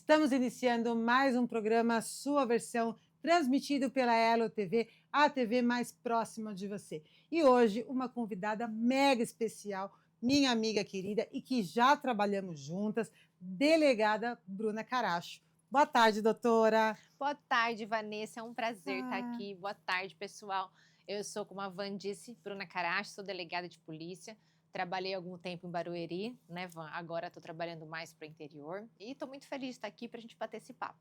Estamos iniciando mais um programa, sua versão, transmitido pela Elo TV, a TV mais próxima de você. E hoje, uma convidada mega especial, minha amiga querida e que já trabalhamos juntas, delegada Bruna Caracho. Boa tarde, doutora. Boa tarde, Vanessa. É um prazer estar Ah, aqui. Boa tarde, pessoal. Eu sou, como a Van disse, Bruna Caracho, sou delegada de polícia. Trabalhei algum tempo em Barueri, né, Van? Agora estou trabalhando mais para o interior. E estou muito feliz de estar aqui para a gente bater esse papo.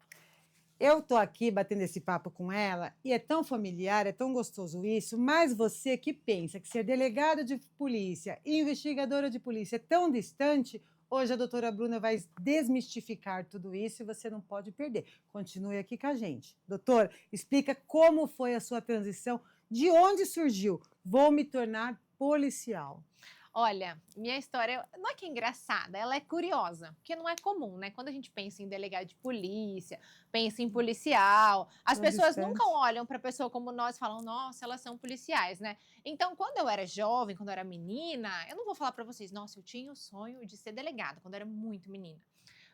eu estou aqui batendo esse papo com ela e é tão familiar, é tão gostoso isso, mas você que pensa que ser delegada de polícia e investigadora de polícia é tão distante, hoje a doutora Bruna vai desmistificar tudo isso e você não pode perder. Continue aqui com a gente. Doutora, explica como foi a sua transição, de onde surgiu? Vou me tornar policial. Olha, minha história não é que é engraçada, ela é curiosa, porque não é comum, né? Quando a gente pensa em delegado de polícia, pensa em policial, as Tão pessoas nunca distante. olham para a pessoa como nós e falam, nossa, elas são policiais, né? Então, quando eu era jovem, quando eu era menina, eu não vou falar para vocês, nossa, eu tinha o sonho de ser delegada quando eu era muito menina.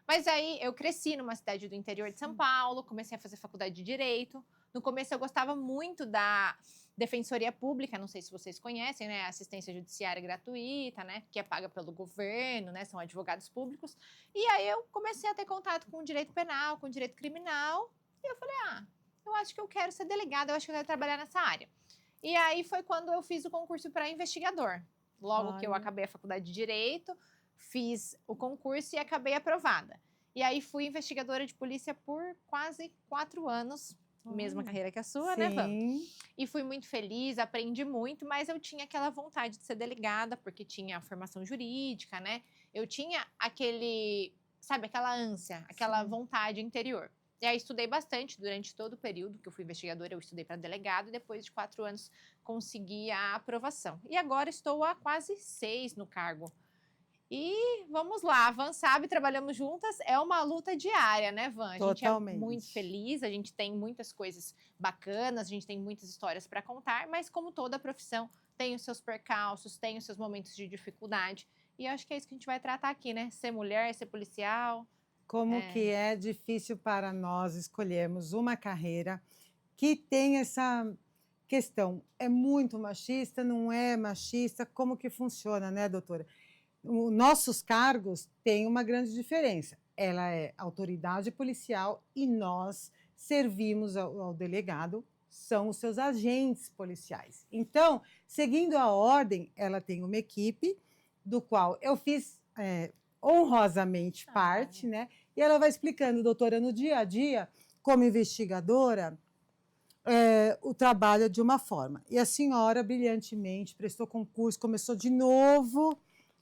Mas aí eu cresci numa cidade do interior de São Paulo, comecei a fazer faculdade de Direito. No começo eu gostava muito da Defensoria Pública, não sei se vocês conhecem, né? Assistência judiciária gratuita, né? Que é paga pelo governo, né? São advogados públicos. E aí eu comecei a ter contato com o direito penal, com o direito criminal. E eu falei, eu acho que eu quero ser delegada, eu acho que eu quero trabalhar nessa área. E aí foi quando eu fiz o concurso para investigador. Logo que eu Olha. acabei a faculdade de Direito, fiz o concurso e acabei aprovada. E aí fui investigadora de polícia por quase 4 anos, mesma Olha. carreira que a sua, né, Van? Sim. E fui muito feliz, aprendi muito, mas eu tinha aquela vontade de ser delegada, porque tinha a formação jurídica, né? Eu tinha aquele, sabe, aquela ânsia, aquela Sim. vontade interior. E aí estudei bastante durante todo o período que eu fui investigadora, eu estudei para delegado e depois de 4 anos consegui a aprovação. E agora estou há quase 6 no cargo. E vamos lá, a Van sabe, trabalhamos juntas, é uma luta diária, né, Van? A gente é muito Totalmente. feliz, a gente tem muitas coisas bacanas, a gente tem muitas histórias para contar, mas como toda profissão, tem os seus percalços, tem os seus momentos de dificuldade. E acho que é isso que a gente vai tratar aqui, né? Ser mulher, ser policial. Como que é difícil para nós escolhermos uma carreira que tem essa questão, é muito machista, não é machista, como que funciona, né, doutora? Os nossos cargos têm uma grande diferença, ela é autoridade policial e nós servimos ao delegado, são os seus agentes policiais. Então, seguindo a ordem, ela tem uma equipe, do qual eu fiz honrosamente parte, né? E ela vai explicando, doutora, no dia a dia, como investigadora, o trabalho de uma forma. E a senhora, brilhantemente, prestou concurso, começou de novo,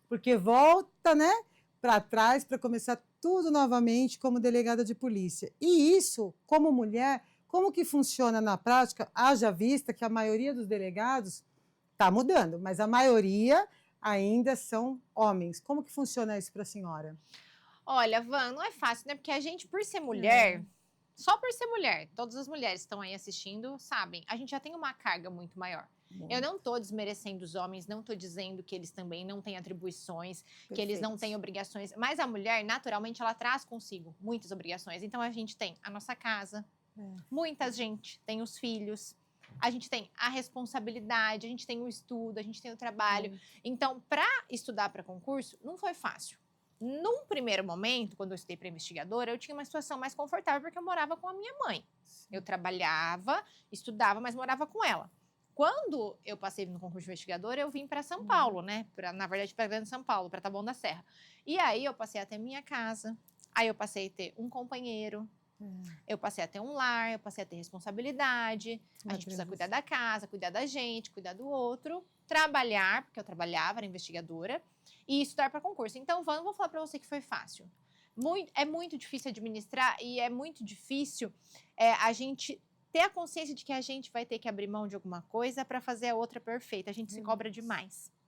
porque volta, né, para trás para começar tudo novamente como delegada de polícia. E isso, como mulher, como que funciona na prática? Haja vista que a maioria dos delegados está mudando, mas a maioria ainda são homens. Como que funciona isso para a senhora? Olha, Van, não é fácil, né? Porque a gente, por ser É, mulher, só por ser mulher, todas as mulheres que estão aí assistindo sabem, a gente já tem uma carga muito maior. Eu não muito. tô desmerecendo os homens, não tô dizendo que eles também não têm atribuições, que eles não têm Perfeito. obrigações, mas a mulher, naturalmente, ela traz consigo muitas obrigações. Então a gente tem a nossa casa, É, muita gente tem os filhos, a gente tem a responsabilidade, a gente tem o estudo, a gente tem o trabalho. muito. Então, para estudar para concurso, não foi fácil. Num primeiro momento, quando eu estudei para investigadora, eu tinha uma situação mais confortável porque eu morava com a minha mãe. Eu trabalhava, estudava, mas morava com ela. Quando eu passei no concurso de investigadora, eu vim para São Paulo, né? Na verdade, para Grande São Paulo, para Taboão da Serra. E aí eu passei a ter minha casa, aí eu passei a ter um companheiro, eu passei a ter um lar, eu passei a ter responsabilidade. A Uma gente precisa cuidar transição. da casa, cuidar da gente, cuidar do outro, trabalhar, porque eu trabalhava, era investigadora, e estudar para concurso. Então, Van, não vou falar para você que foi fácil. É muito difícil administrar e é muito difícil a gente ter a consciência de que a gente vai ter que abrir mão de alguma coisa para fazer a outra perfeita. A gente se cobra Demais. demais.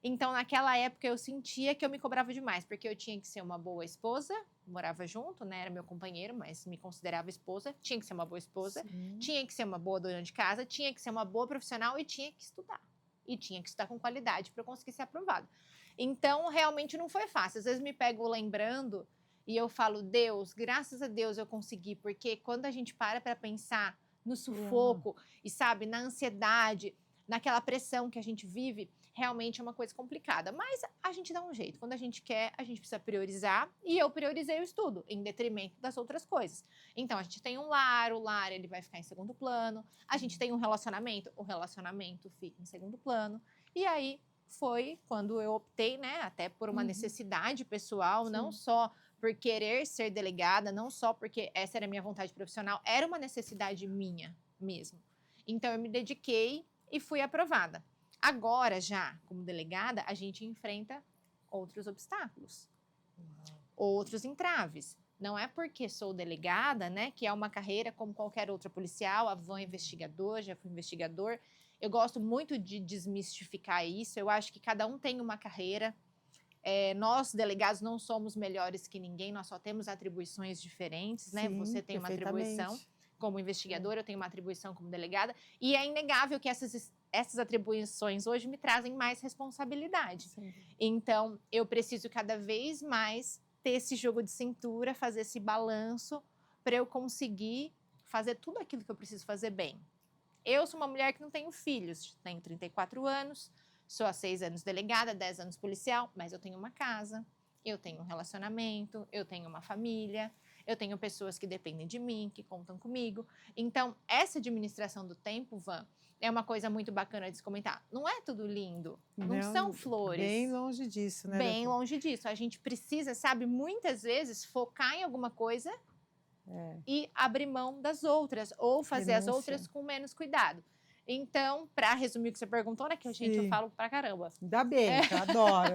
Então, naquela época, eu sentia que eu me cobrava demais, porque eu tinha que ser uma boa esposa, morava junto, né? Era meu companheiro, mas me considerava esposa. Tinha que ser uma boa esposa, Sim. tinha que ser uma boa dona de casa, tinha que ser uma boa profissional e tinha que estudar. E tinha que estudar com qualidade para eu conseguir ser aprovado. Então, realmente não foi fácil. Às vezes me pego lembrando E eu falo, Deus, graças a Deus eu consegui, porque quando a gente para pensar no sufoco e, sabe, na ansiedade, naquela pressão que a gente vive, realmente é uma coisa complicada. Mas a gente dá um jeito. Quando a gente quer, a gente precisa priorizar. E eu priorizei o estudo, em detrimento das outras coisas. Então, a gente tem um lar, o lar ele vai ficar em segundo plano. A gente tem um relacionamento, o relacionamento fica em segundo plano. E aí foi quando eu optei, né, até por uma necessidade pessoal, não só por querer ser delegada, não só porque essa era a minha vontade profissional, era uma necessidade minha mesmo. Então, eu me dediquei e fui aprovada. Agora, já como delegada, a gente enfrenta outros obstáculos, outros entraves. Não é porque sou delegada, né, que é uma carreira como qualquer outra policial, a Van investigador, já fui investigador. Eu gosto muito de desmistificar isso, eu acho que cada um tem uma carreira. Nós, delegados, não somos melhores que ninguém, nós só temos atribuições diferentes, né? Sim, Você tem uma atribuição perfeitamente. como investigadora, eu tenho uma atribuição como delegada, e é inegável que essas atribuições hoje me trazem mais responsabilidade. Sim. Então, eu preciso cada vez mais ter esse jogo de cintura, fazer esse balanço, para eu conseguir fazer tudo aquilo que eu preciso fazer bem. Eu sou uma mulher que não tenho filhos, tenho 34 anos, sou há 6 anos delegada, 10 anos policial, mas eu tenho uma casa, eu tenho um relacionamento, eu tenho uma família, eu tenho pessoas que dependem de mim, que contam comigo. Então, essa administração do tempo, Van, é uma coisa muito bacana de se comentar. Não é tudo lindo, não são flores. Bem longe disso, né, Bem doutora? longe disso. A gente precisa, sabe, muitas vezes focar em alguma coisa e abrir mão das outras, ou fazer as Renúncia. outras com menos cuidado. Então, para resumir o que você perguntou, né, que gente, eu falo pra caramba. Ainda bem, que eu adoro.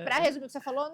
Para resumir o que você falou,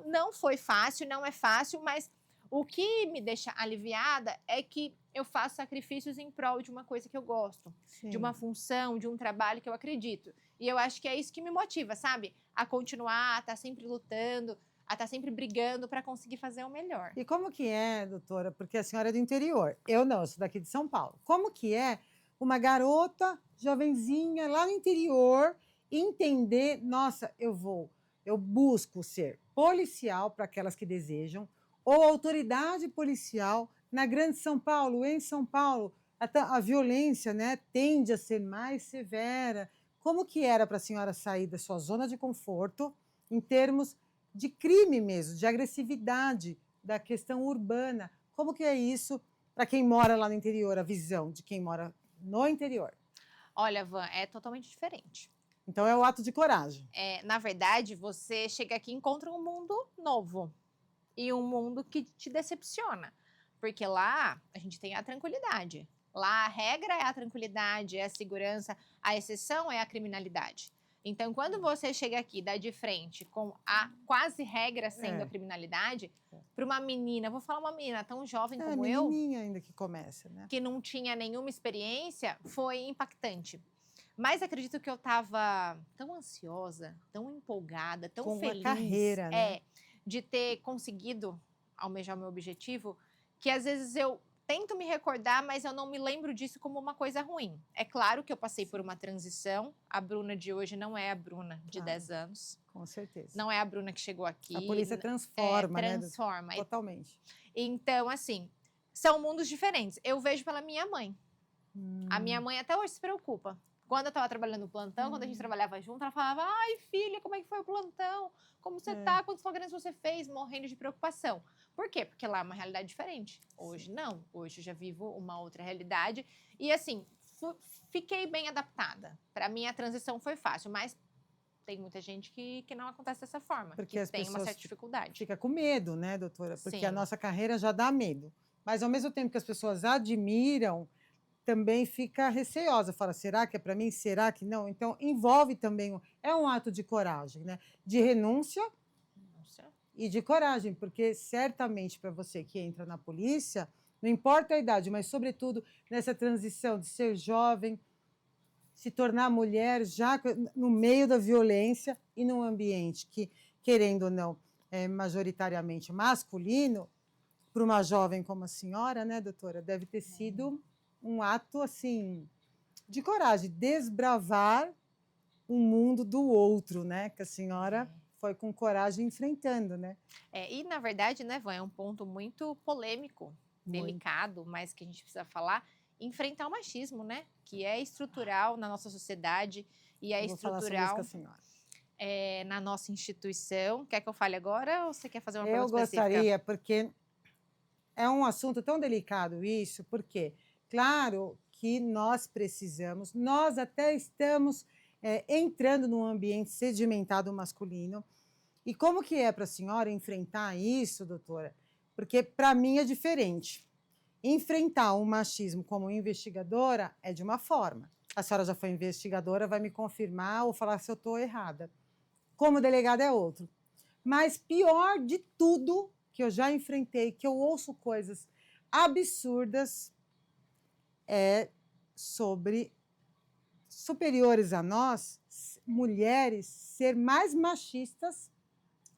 não foi fácil, não é fácil, mas o que me deixa aliviada é que eu faço sacrifícios em prol de uma coisa que eu gosto, de uma função, de um trabalho que eu acredito. E eu acho que é isso que me motiva, sabe? A continuar, a estar sempre lutando, a estar sempre brigando para conseguir fazer o melhor. E como que é, doutora? Porque a senhora é do interior. Eu não, eu sou daqui de São Paulo. Como que é uma garota jovenzinha lá no interior entender, nossa, eu busco ser policial para aquelas que desejam, ou autoridade policial na Grande São Paulo, em São Paulo, a violência, né, tende a ser mais severa. Como que era para a senhora sair da sua zona de conforto em termos de crime mesmo, de agressividade, da questão urbana? Como que é isso para quem mora lá no interior, a visão de quem mora no interior? Olha, Van, é totalmente diferente. Então é o ato de coragem. Na verdade, você chega aqui e encontra um mundo novo e um mundo que te decepciona, porque lá a gente tem a tranquilidade. Lá a regra é a tranquilidade, é a segurança, a exceção é a criminalidade. Então, quando você chega aqui e dá de frente com a quase regra sendo a criminalidade, para uma menina, vou falar uma menina tão jovem como eu, menininha ainda que começa, né? que não tinha nenhuma experiência, foi impactante. Mas acredito que eu estava tão ansiosa, tão empolgada, tão Com feliz. a carreira, né? De ter conseguido almejar o meu objetivo, que às vezes eu tento me recordar, mas eu não me lembro disso como uma coisa ruim. É claro que eu passei por uma transição. A Bruna de hoje não é a Bruna de 10 anos. Com certeza. Não é a Bruna que chegou aqui. A polícia transforma, né? Transforma. Totalmente. Então, assim, são mundos diferentes. Eu vejo pela minha mãe. A minha mãe até hoje se preocupa. Quando eu estava trabalhando no plantão, quando a gente trabalhava junto, ela falava: ai, filha, como é que foi o plantão? Como você tá? Quantos flagrantes você fez? Morrendo de preocupação. Por quê? Porque lá é uma realidade diferente. Hoje não. Hoje eu já vivo uma outra realidade. E assim, fiquei bem adaptada. Para mim a transição foi fácil, mas tem muita gente que não acontece dessa forma, Porque que as tem uma pessoas certa dificuldade. Fica com medo, né, doutora? Porque a Sim. nossa carreira já dá medo. Mas ao mesmo tempo que as pessoas admiram, também fica receosa. Fala, será que é para mim? Será que não? Então, envolve também, é um ato de coragem, né? De renúncia e de coragem, porque certamente para você que entra na polícia, não importa a idade, mas sobretudo nessa transição de ser jovem, se tornar mulher já no meio da violência e num ambiente que, querendo ou não, é majoritariamente masculino, para uma jovem como a senhora, né, doutora, deve ter sido um ato, assim, de coragem, desbravar um mundo do outro, né, que a senhora foi com coragem enfrentando, né? E na verdade, né, Van, é um ponto muito polêmico, Muito. delicado, mas que a gente precisa falar, enfrentar o machismo, né? Que é estrutural na nossa sociedade e é Eu vou falar sobre isso com a estrutural senhora. na nossa instituição. Quer que eu fale agora ou você quer fazer uma Eu pergunta específica? gostaria, porque é um assunto tão delicado isso, porque, claro que nós precisamos, nós até estamos entrando num ambiente sedimentado masculino. E como que é para a senhora enfrentar isso, doutora? Porque para mim é diferente. Enfrentar o machismo como investigadora é de uma forma. A senhora já foi investigadora, vai me confirmar ou falar se eu estou errada. Como delegada é outro. Mas pior de tudo que eu já enfrentei, que eu ouço coisas absurdas, é sobre superiores a nós, mulheres, ser mais machistas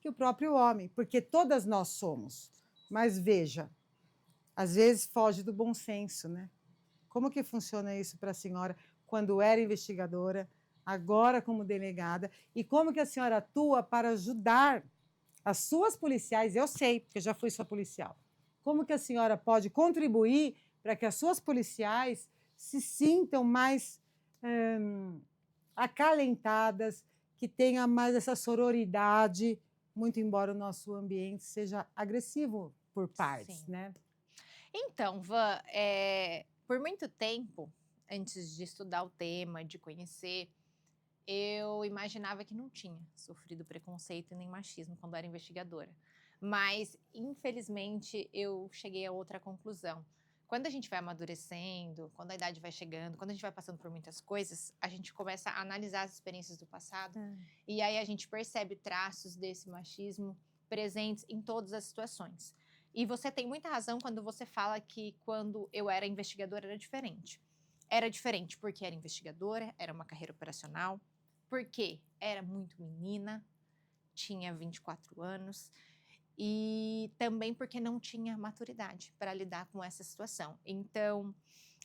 que o próprio homem, porque todas nós somos. Mas veja, às vezes foge do bom senso, né? Como que funciona isso para a senhora quando era investigadora, agora como delegada, e como que a senhora atua para ajudar as suas policiais? Eu sei, porque eu já fui sua policial. Como que a senhora pode contribuir para que as suas policiais se sintam mais acalentadas, que tenha mais essa sororidade, muito embora o nosso ambiente seja agressivo por partes, Sim. né? Então, Van, por muito tempo, antes de estudar o tema, de conhecer, eu imaginava que não tinha sofrido preconceito e nem machismo quando era investigadora. Mas, infelizmente, eu cheguei a outra conclusão. Quando a gente vai amadurecendo, quando a idade vai chegando, quando a gente vai passando por muitas coisas, a gente começa a analisar as experiências do passado e aí a gente percebe traços desse machismo presentes em todas as situações. E você tem muita razão quando você fala que quando eu era investigadora era diferente. Era diferente porque era investigadora, era uma carreira operacional, porque era muito menina, tinha 24 anos, e também porque não tinha maturidade para lidar com essa situação. Então,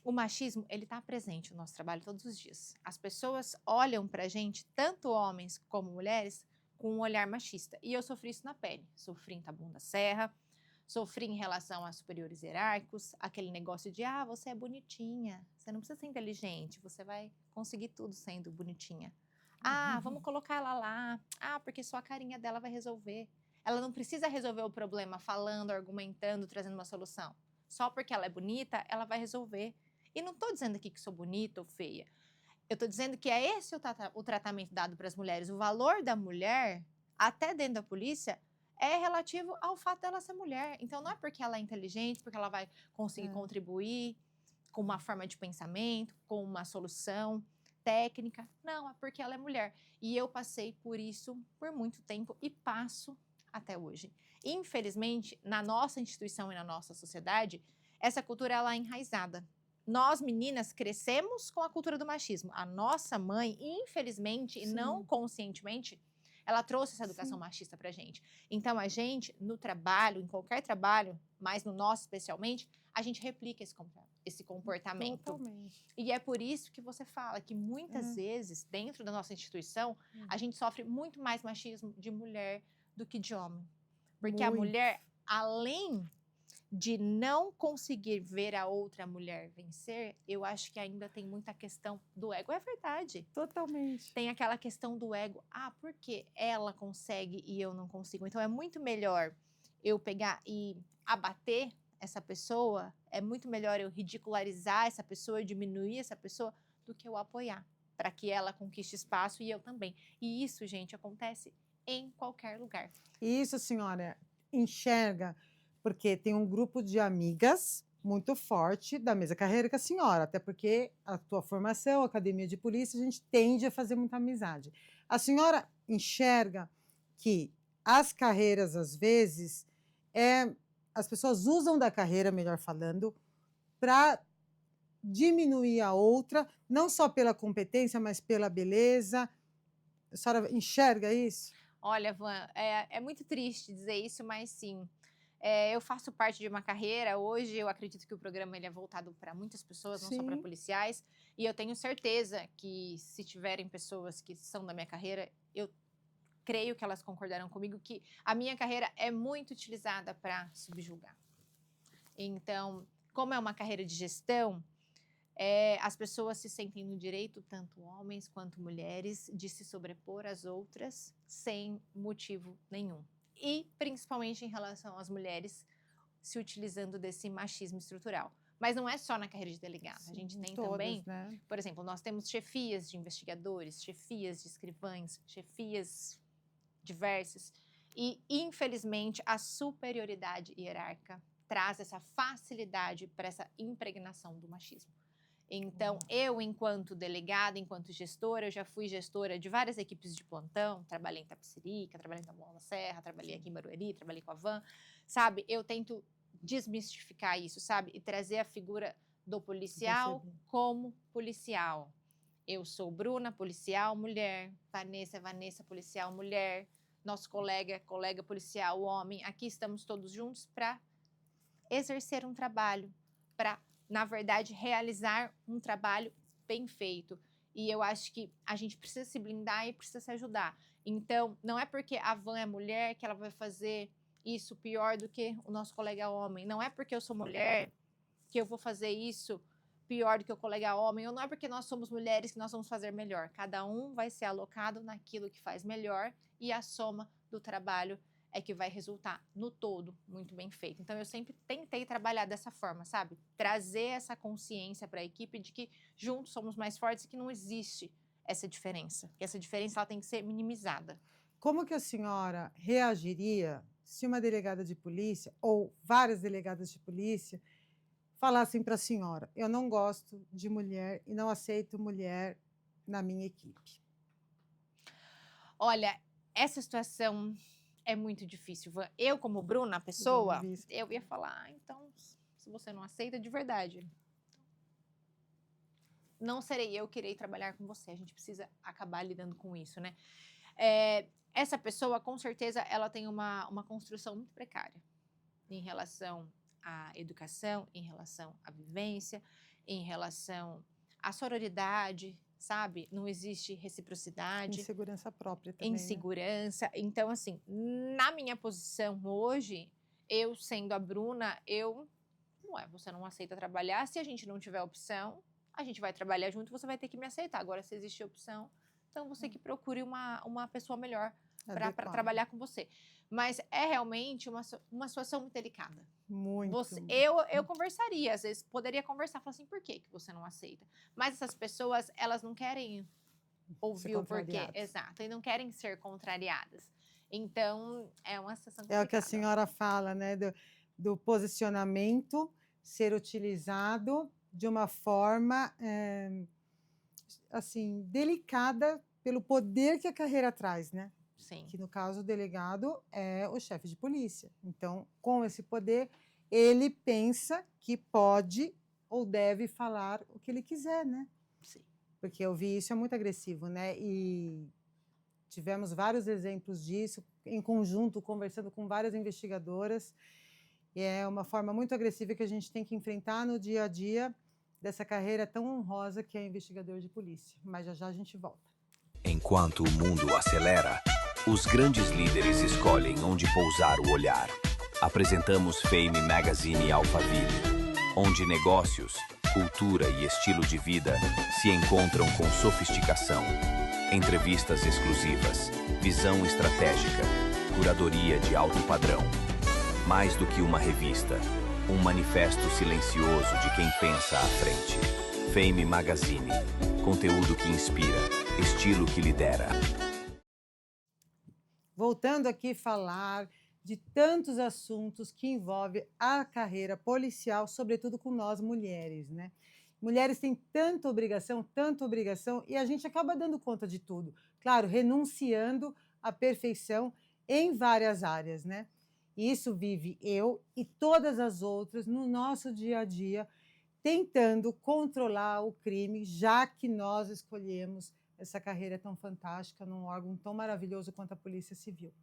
o machismo, ele está presente no nosso trabalho todos os dias. As pessoas olham para a gente, tanto homens como mulheres, com um olhar machista. E eu sofri isso na pele. Sofri em Taboão da Serra, sofri em relação a superiores hierárquicos, aquele negócio de, você é bonitinha, você não precisa ser inteligente, você vai conseguir tudo sendo bonitinha. Vamos colocar ela lá. Porque só a carinha dela vai resolver. Ela não precisa resolver o problema falando, argumentando, trazendo uma solução. Só porque ela é bonita, ela vai resolver. E não estou dizendo aqui que sou bonita ou feia. Eu estou dizendo que é esse o tratamento dado para as mulheres. O valor da mulher, até dentro da polícia, é relativo ao fato dela ser mulher. Então, não é porque ela é inteligente, porque ela vai conseguir contribuir com uma forma de pensamento, com uma solução técnica. Não, é porque ela é mulher. E eu passei por isso por muito tempo e passo até hoje. Infelizmente, na nossa instituição e na nossa sociedade, essa cultura ela é enraizada. Nós, meninas, crescemos com a cultura do machismo. A nossa mãe, infelizmente, e não conscientemente, ela trouxe essa educação machista pra gente. Então, a gente, no trabalho, em qualquer trabalho, mas no nosso especialmente, a gente replica esse comportamento. Totalmente. E é por isso que você fala que muitas vezes, dentro da nossa instituição, a gente sofre muito mais machismo de mulher do que de homem. Porque a mulher, além de não conseguir ver a outra mulher vencer, eu acho que ainda tem muita questão do ego. É verdade. Totalmente. Tem aquela questão do ego. Por que ela consegue e eu não consigo? Então, é muito melhor eu pegar e abater essa pessoa, é muito melhor eu ridicularizar essa pessoa, diminuir essa pessoa, do que eu apoiar, para que ela conquiste espaço e eu também. E isso, gente, acontece em qualquer lugar. E isso, senhora, enxerga, porque tem um grupo de amigas muito forte da mesma carreira que a senhora, até porque a tua formação, a academia de polícia, a gente tende a fazer muita amizade. A senhora enxerga que as carreiras, às vezes, as pessoas usam da carreira, melhor falando, para diminuir a outra, não só pela competência, mas pela beleza. A senhora enxerga isso? Olha, Van, é muito triste dizer isso, mas sim. Eu faço parte de uma carreira, hoje eu acredito que o programa ele é voltado para muitas pessoas, não só para policiais, e eu tenho certeza que se tiverem pessoas que são da minha carreira, eu creio que elas concordarão comigo que a minha carreira é muito utilizada para subjugar. Então, como é uma carreira de gestão, as pessoas se sentem no direito, tanto homens quanto mulheres, de se sobrepor às outras sem motivo nenhum. E principalmente em relação às mulheres se utilizando desse machismo estrutural. Mas não é só na carreira de delegado, a gente tem todas, também, né? por exemplo, nós temos chefias de investigadores, chefias de escrivães, chefias diversas, e infelizmente a superioridade hierárquica traz essa facilidade para essa impregnação do machismo. Então, eu, enquanto delegada, enquanto gestora, eu já fui gestora de várias equipes de plantão, trabalhei em Tapecerica, trabalhei em Taboão da Serra, trabalhei aqui em Barueri, trabalhei com a Van, sabe? Eu tento desmistificar isso, sabe? E trazer a figura do policial como policial. Eu sou Bruna, policial, mulher, Vanessa, policial, mulher, nosso colega policial, homem. Aqui estamos todos juntos para exercer um trabalho, para, na verdade, realizar um trabalho bem feito. E eu acho que a gente precisa se blindar e precisa se ajudar. Então, não é porque a Van é mulher que ela vai fazer isso pior do que o nosso colega homem. Não é porque eu sou mulher que eu vou fazer isso pior do que o colega homem. Ou não é porque nós somos mulheres que nós vamos fazer melhor. Cada um vai ser alocado naquilo que faz melhor e a soma do trabalho é que vai resultar no todo muito bem feito. Então, eu sempre tentei trabalhar dessa forma, sabe? Trazer essa consciência para a equipe de que juntos somos mais fortes e que não existe essa diferença. Que essa diferença ela tem que ser minimizada. Como que a senhora reagiria se uma delegada de polícia ou várias delegadas de polícia falassem para a senhora: eu não gosto de mulher e não aceito mulher na minha equipe? Olha, essa situação é muito difícil. Eu, como Bruna, pessoa, eu ia falar, então, se você não aceita, de verdade, não serei eu que irei trabalhar com você. A gente precisa acabar lidando com isso, né? Essa pessoa, com certeza, ela tem uma construção muito precária em relação à educação, em relação à vivência, em relação à sororidade, sabe? Não existe reciprocidade. Insegurança própria também, insegurança. Né? Então, assim, na minha posição hoje, eu sendo a Bruna, você não aceita trabalhar, se a gente não tiver opção, a gente vai trabalhar junto, você vai ter que me aceitar. Agora, se existe opção, então você que procure uma pessoa melhor para trabalhar com você. Mas é realmente uma situação muito delicada. Muito. Eu conversaria, às vezes poderia conversar, falar assim, por que você não aceita? Mas essas pessoas, elas não querem ouvir o porquê, exato, e não querem ser contrariadas. Então, é uma situação complicada. É o que a senhora fala, né, do posicionamento ser utilizado de uma forma, assim, delicada pelo poder que a carreira traz, né? Sim. Que, no caso, o delegado é o chefe de polícia. Então, com esse poder, ele pensa que pode ou deve falar o que ele quiser, né? Sim. Porque eu vi isso, é muito agressivo, né? E tivemos vários exemplos disso, em conjunto, conversando com várias investigadoras. E é uma forma muito agressiva que a gente tem que enfrentar no dia a dia dessa carreira tão honrosa que é investigador de polícia. Mas já já a gente volta. Enquanto o mundo acelera, os grandes líderes escolhem onde pousar o olhar. Apresentamos Fame Magazine Alphaville, onde negócios, cultura e estilo de vida se encontram com sofisticação. Entrevistas exclusivas, visão estratégica, curadoria de alto padrão. Mais do que uma revista, um manifesto silencioso de quem pensa à frente. Fame Magazine, conteúdo que inspira, estilo que lidera. Voltando aqui a falar de tantos assuntos que envolvem a carreira policial, sobretudo com nós mulheres, né? Mulheres têm tanta obrigação, e a gente acaba dando conta de tudo. Claro, renunciando à perfeição em várias áreas, né? E isso vive eu e todas as outras no nosso dia a dia, tentando controlar o crime, já que nós escolhemos essa carreira tão fantástica num órgão tão maravilhoso quanto a Polícia Civil.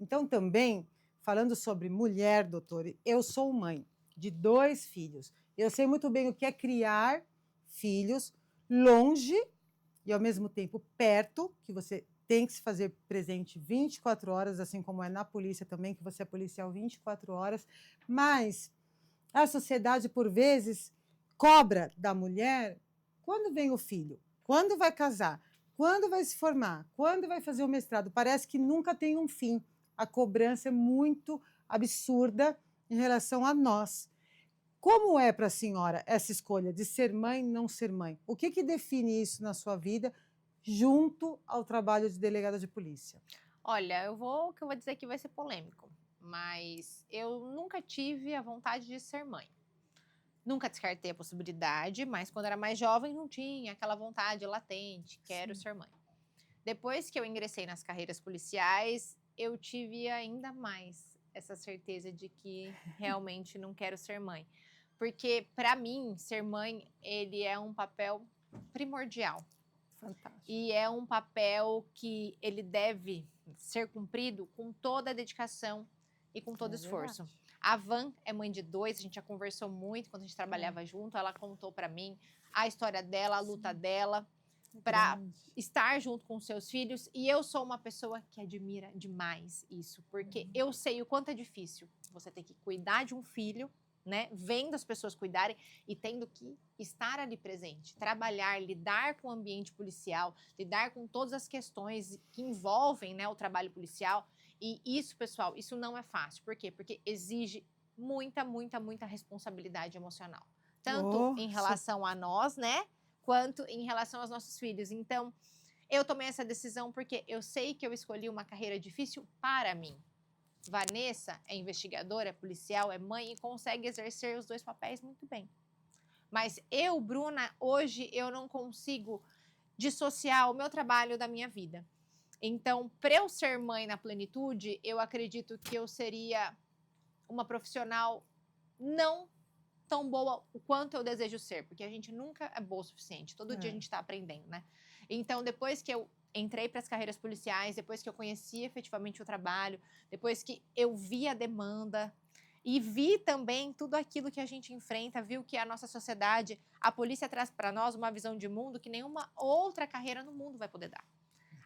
Então, também, falando sobre mulher, doutor, eu sou mãe de 2 filhos. Eu sei muito bem o que é criar filhos longe e, ao mesmo tempo, perto, que você tem que se fazer presente 24 horas, assim como é na polícia também, que você é policial 24 horas, mas a sociedade, por vezes, cobra da mulher quando vem o filho, quando vai casar, quando vai se formar, quando vai fazer o mestrado. Parece que nunca tem um fim. A cobrança é muito absurda em relação a nós. Como é para a senhora essa escolha de ser mãe, não ser mãe? O que define isso na sua vida, junto ao trabalho de delegada de polícia? Olha, o que eu vou dizer aqui vai ser polêmico, mas eu nunca tive a vontade de ser mãe. Nunca descartei a possibilidade, mas quando era mais jovem não tinha aquela vontade latente, quero Sim. ser mãe. Depois que eu ingressei nas carreiras policiais, eu tive ainda mais essa certeza de que realmente não quero ser mãe. Porque, para mim, ser mãe, ele é um papel primordial. Fantástico. E é um papel que ele deve ser cumprido com toda a dedicação e com todo É esforço. verdade. A Van é mãe de 2, a gente já conversou muito quando a gente trabalhava junto, ela contou para mim a história dela, a luta dela, É para grande. estar junto com seus filhos. E eu sou uma pessoa que admira demais isso, porque eu sei o quanto é difícil você ter que cuidar de um filho, né? Vendo as pessoas cuidarem e tendo que estar ali presente, trabalhar, lidar com o ambiente policial, lidar com todas as questões que envolvem, né, o trabalho policial. E isso, pessoal, isso não é fácil. Por quê? Porque exige muita, muita, muita responsabilidade emocional. Tanto Oh, em relação a nós, né? Quanto em relação aos nossos filhos. Então, eu tomei essa decisão porque eu sei que eu escolhi uma carreira difícil para mim. Vanessa é investigadora, é policial, é mãe e consegue exercer os 2 papéis muito bem. Mas eu, Bruna, hoje eu não consigo dissociar o meu trabalho da minha vida. Então, para eu ser mãe na plenitude, eu acredito que eu seria uma profissional não tão boa o quanto eu desejo ser, porque a gente nunca é boa o suficiente. Todo dia a É. gente está aprendendo, né? Então, depois que eu entrei para as carreiras policiais, depois que eu conheci efetivamente o trabalho, depois que eu vi a demanda e vi também tudo aquilo que a gente enfrenta, viu que a nossa sociedade, a polícia traz para nós uma visão de mundo que nenhuma outra carreira no mundo vai poder dar.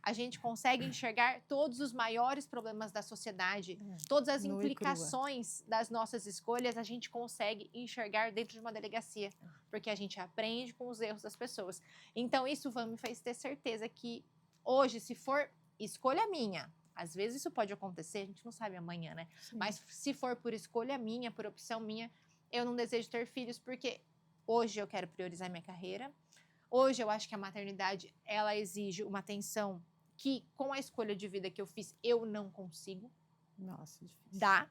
A gente consegue enxergar todos os maiores problemas da sociedade, todas as nua e crua. implicações das nossas escolhas, a gente consegue enxergar dentro de uma delegacia, porque a gente aprende com os erros das pessoas. Então, isso me fez ter certeza que hoje, se for escolha minha, às vezes isso pode acontecer, a gente não sabe amanhã, né? Sim. Mas se for por escolha minha, por opção minha, eu não desejo ter filhos, porque hoje eu quero priorizar minha carreira. Hoje eu acho que a maternidade, ela exige uma atenção que, com a escolha de vida que eu fiz, eu não consigo Nossa, difícil. dar.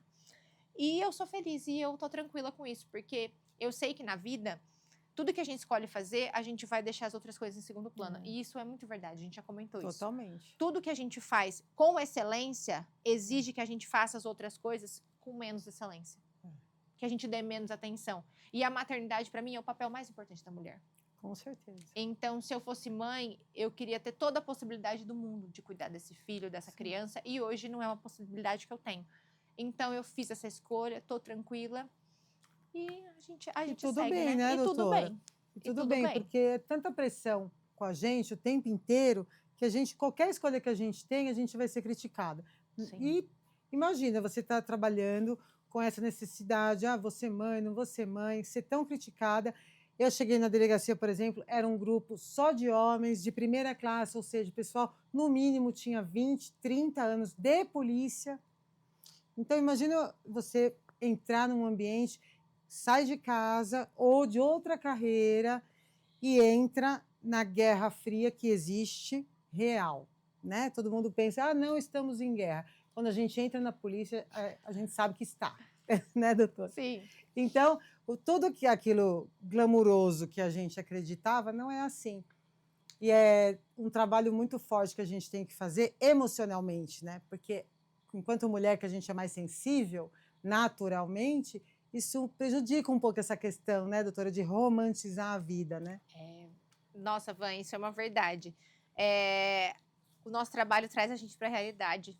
E eu sou feliz e eu tô tranquila com isso, porque eu sei que na vida, tudo que a gente escolhe fazer, a gente vai deixar as outras coisas em segundo plano. E isso é muito verdade, a gente já comentou isso. Totalmente. Tudo que a gente faz com excelência exige que a gente faça as outras coisas com menos excelência. Que a gente dê menos atenção. E a maternidade, para mim, é o papel mais importante da mulher. Com certeza. Então, se eu fosse mãe, eu queria ter toda a possibilidade do mundo de cuidar desse filho, dessa criança, e hoje não é uma possibilidade que eu tenho. Então, eu fiz essa escolha, tô tranquila, e a gente tudo segue, bem, né, E tudo doutora? bem. E tudo bem, porque é tanta pressão com a gente o tempo inteiro que a gente, qualquer escolha que a gente vai ser criticada. Sim. E imagina, você está trabalhando com essa necessidade, vou ser mãe, não vou ser mãe, ser tão criticada. Eu cheguei na delegacia, por exemplo, era um grupo só de homens, de primeira classe, ou seja, o pessoal, no mínimo, tinha 20, 30 anos de polícia. Então, imagina você entrar num ambiente, sai de casa ou de outra carreira e entra na Guerra Fria que existe real, né? Todo mundo pensa, não estamos em guerra. Quando a gente entra na polícia, a gente sabe que está, né, doutor? Sim. Então, tudo que aquilo glamuroso que a gente acreditava não é assim. E é um trabalho muito forte que a gente tem que fazer emocionalmente, né? Porque enquanto mulher que a gente é mais sensível, naturalmente, isso prejudica um pouco essa questão, né, doutora, de romantizar a vida, né? Nossa, Van, isso é uma verdade. O nosso trabalho traz a gente para a realidade.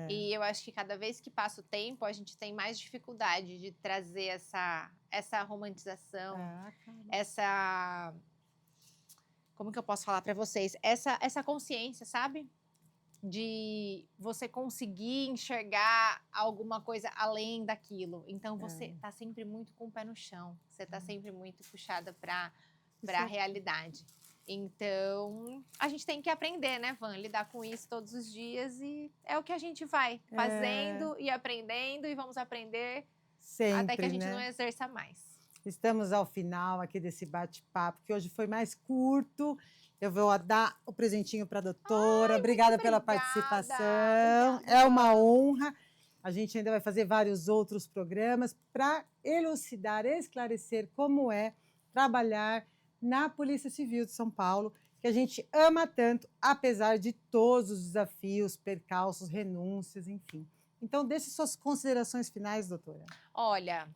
E eu acho que cada vez que passa o tempo, a gente tem mais dificuldade de trazer essa romantização, como que eu posso falar para vocês? Essa consciência, sabe? De você conseguir enxergar alguma coisa além daquilo. Então, você tá sempre muito com o pé no chão. Você tá sempre muito puxada para a realidade. Então, a gente tem que aprender, né, Van? Lidar com isso todos os dias e é o que a gente vai fazendo e aprendendo e vamos aprender Sempre, até que a gente né? não exerça mais. Estamos ao final aqui desse bate-papo, que hoje foi mais curto. Eu vou dar o presentinho para a doutora. Obrigada pela participação. Obrigada, É uma honra. A gente ainda vai fazer vários outros programas para elucidar, esclarecer como é trabalhar na Polícia Civil de São Paulo, que a gente ama tanto, apesar de todos os desafios, percalços, renúncias, enfim. Então, deixe suas considerações finais, doutora. Olha,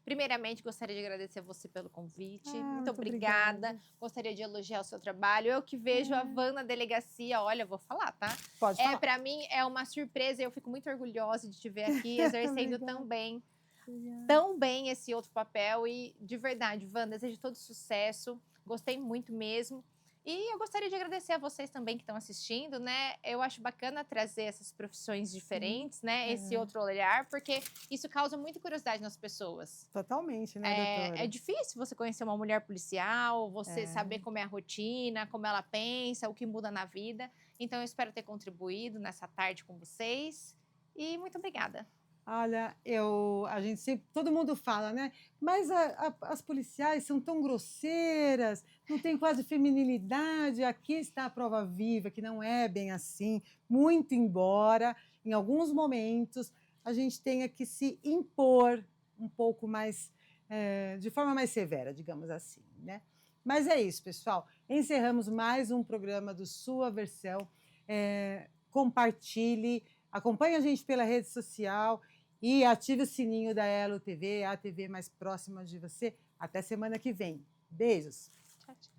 primeiramente, gostaria de agradecer a você pelo convite. Muito muito obrigada. obrigada. Gostaria de elogiar o seu trabalho. Eu que vejo a Van na delegacia, olha, eu vou falar, tá? Pode falar. Para mim, é uma surpresa. Eu fico muito orgulhosa de te ver aqui exercendo tão bem esse outro papel. E, de verdade, Van, desejo todo sucesso. Gostei muito mesmo. E eu gostaria de agradecer a vocês também que estão assistindo, né? Eu acho bacana trazer essas profissões diferentes, né? Esse outro olhar, porque isso causa muita curiosidade nas pessoas. Totalmente, né, doutora? É difícil você conhecer uma mulher policial, você saber como é a rotina, como ela pensa, o que muda na vida. Então, eu espero ter contribuído nessa tarde com vocês. E muito obrigada. Olha, a gente sempre, todo mundo fala, né? Mas as policiais são tão grosseiras, não tem quase feminilidade. Aqui está a prova viva, que não é bem assim, muito embora, em alguns momentos, a gente tenha que se impor um pouco mais, de forma mais severa, digamos assim, né? Mas é isso, pessoal. Encerramos mais um programa do Sua Versão. Compartilhe, acompanhe a gente pela rede social e ative o sininho da Elo TV, a TV mais próxima de você. Até semana que vem. Beijos! Tchau, tchau.